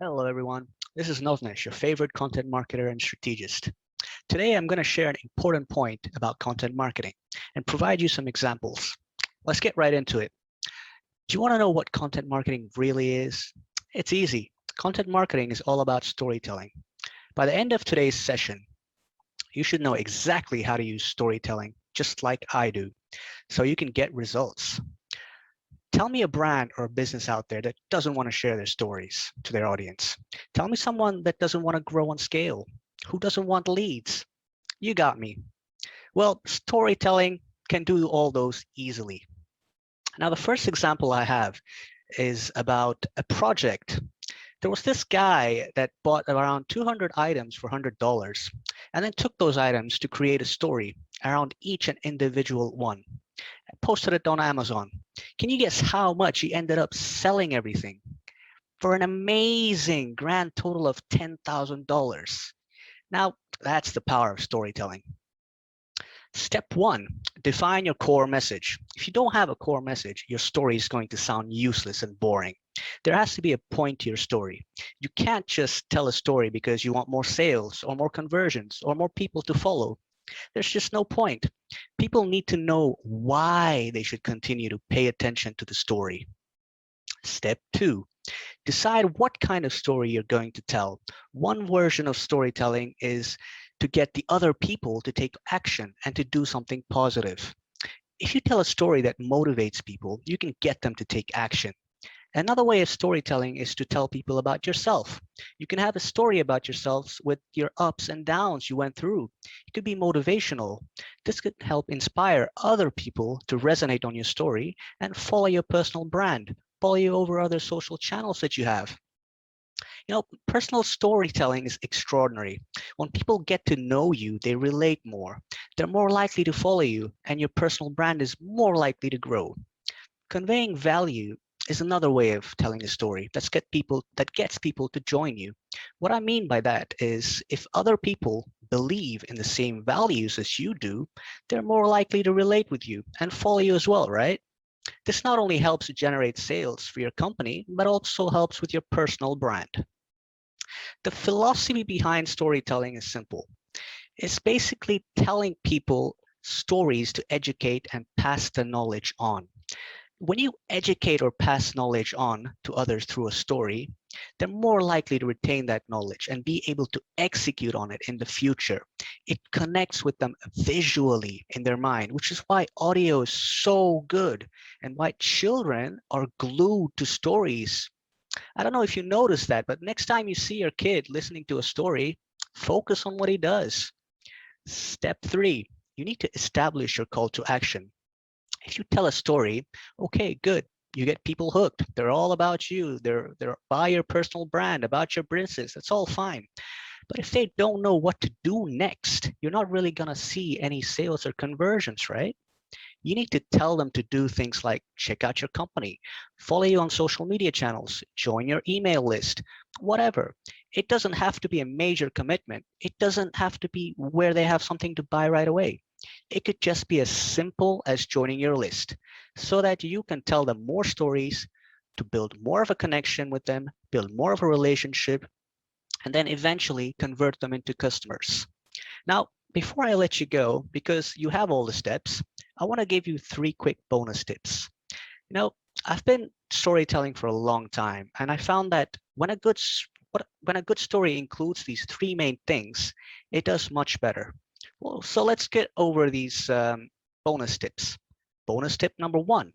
Hello, everyone. This is Novnesh, your favorite content marketer and strategist. Today, I'm going to share an important point about content marketing and provide you some examples. Let's get right into it. Do you want to know what content marketing really is? It's easy. Content marketing is all about storytelling. By the end of today's session, you should know exactly how to use storytelling, just like I do, so you can get results. Tell me a brand or a business out there that doesn't want to share their stories to their audience. Tell me someone that doesn't want to grow on scale, who doesn't want leads. You got me. Well, storytelling can do all those easily. Now, the first example I have is about a project. There was this guy that bought around 200 items for $100 and then took those items to create a story around each and individual one. Posted it on Amazon. Can you guess how much he ended up selling everything? For an amazing grand total of $10,000. Now, that's the power of storytelling. Step one, define your core message. If you don't have a core message, your story is going to sound useless and boring. There has to be a point to your story. You can't just tell a story because you want more sales or more conversions or more people to follow. There's just no point. People need to know why they should continue to pay attention to the story. Step two, decide what kind of story you're going to tell. One version of storytelling is to get the other people to take action and to do something positive. If you tell a story that motivates people, you can get them to take action. Another way of storytelling is to tell people about yourself. You can have a story about yourselves with your ups and downs you went through. It could be motivational. This could help inspire other people to resonate on your story and follow your personal brand, follow you over other social channels that you have. You know, personal storytelling is extraordinary. When people get to know you, they relate more. They're more likely to follow you, and your personal brand is more likely to grow. Conveying value is another way of telling a story that gets people to join you. What I mean by that is if other people believe in the same values as you do, they're more likely to relate with you and follow you as well, right? This not only helps to generate sales for your company, but also helps with your personal brand. The philosophy behind storytelling is simple. It's basically telling people stories to educate and pass the knowledge on. When you educate or pass knowledge on to others through a story, they're more likely to retain that knowledge and be able to execute on it in the future. It connects with them visually in their mind, which is why audio is so good and why children are glued to stories. I don't know if you noticed that, but next time you see your kid listening to a story, focus on what he does. Step three, you need to establish your call to action. If you tell a story, okay, good. You get people hooked. They're all about you. They're by your personal brand, about your business. That's all fine. But if they don't know what to do next, you're not really going to see any sales or conversions, right? You need to tell them to do things like check out your company, follow you on social media channels, join your email list, whatever. It doesn't have to be a major commitment. It doesn't have to be where they have something to buy right away. It could just be as simple as joining your list so that you can tell them more stories to build more of a connection with them, build more of a relationship, and then eventually convert them into customers. Now, before I let you go, because you have all the steps, I want to give you 3 quick bonus tips. You know, I've been storytelling for a long time, and I found that when a good story includes these 3 main things, it does much better. Well, so let's get over these bonus tips. Bonus tip number 1,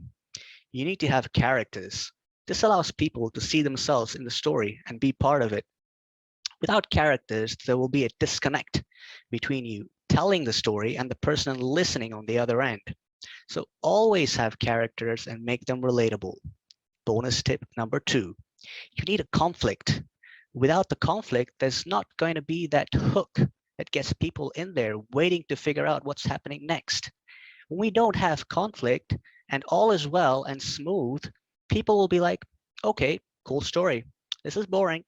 you need to have characters. This allows people to see themselves in the story and be part of it. Without characters, there will be a disconnect between you telling the story and the person listening on the other end. So always have characters and make them relatable. Bonus tip number 2, you need a conflict. Without the conflict, there's not going to be that hook that gets people in there waiting to figure out what's happening next. When we don't have conflict and all is well and smooth, people will be like, okay, cool story. This is boring.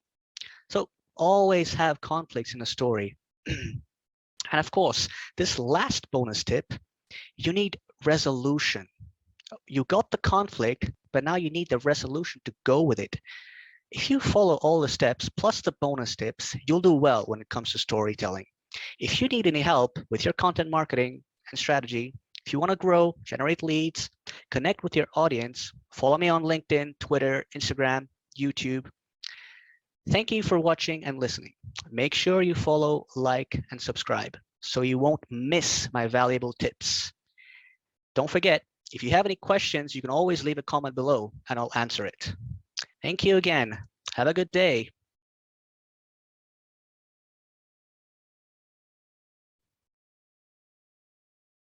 So always have conflicts in a story. And of course, this last bonus tip, you need resolution. You got the conflict, but now you need the resolution to go with it. If you follow all the steps plus the bonus tips, you'll do well when it comes to storytelling. If you need any help with your content marketing and strategy, if you want to grow, generate leads, connect with your audience, follow me on LinkedIn, Twitter, Instagram, YouTube. Thank you for watching and listening. Make sure you follow, like, and subscribe so you won't miss my valuable tips. Don't forget, if you have any questions, you can always leave a comment below and I'll answer it. Thank you again. Have a good day.